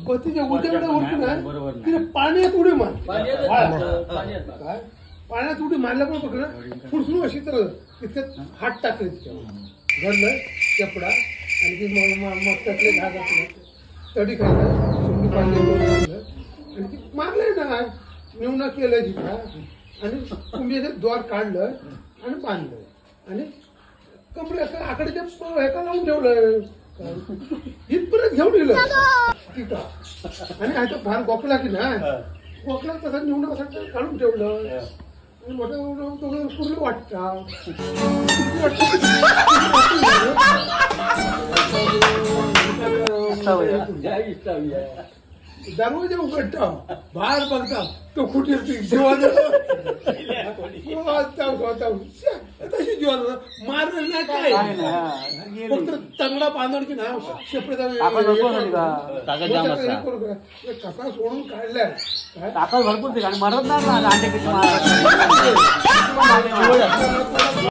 बत्तीच्या उजेडा उडतो ना तिने पाण्यात उडी मार पाण्यात उडी मारल्या पण बघ ना फुडसून अशी तर तितक्यात हात टाकले तिच्यावर घडलं चपडा आणि ती मग त्यातले घाग तडी खायला शेवटी पाणी आणि ती मारलंय ना निवणा केलं तिथं आणि कुंभीचं द्वार काढलं आणि बांधलं आणि कपडे आकडे एका लावून ठेवलं इथपर्यंत घेऊन गेलं तिथं आणि आता फार गोखला की ना गोखला तसा निवडा असं काढून ठेवलं आणि मोठं सुरलं वाटतं दरवाजा उघडता बाहेर बघता तो कुठे जीवाचा तशी जीवाचा मारलं नाही काय फक्त तंगडा बांधून की ना शेपडे कसा सोडून काढलाय ताकद भरपूर मरत नाही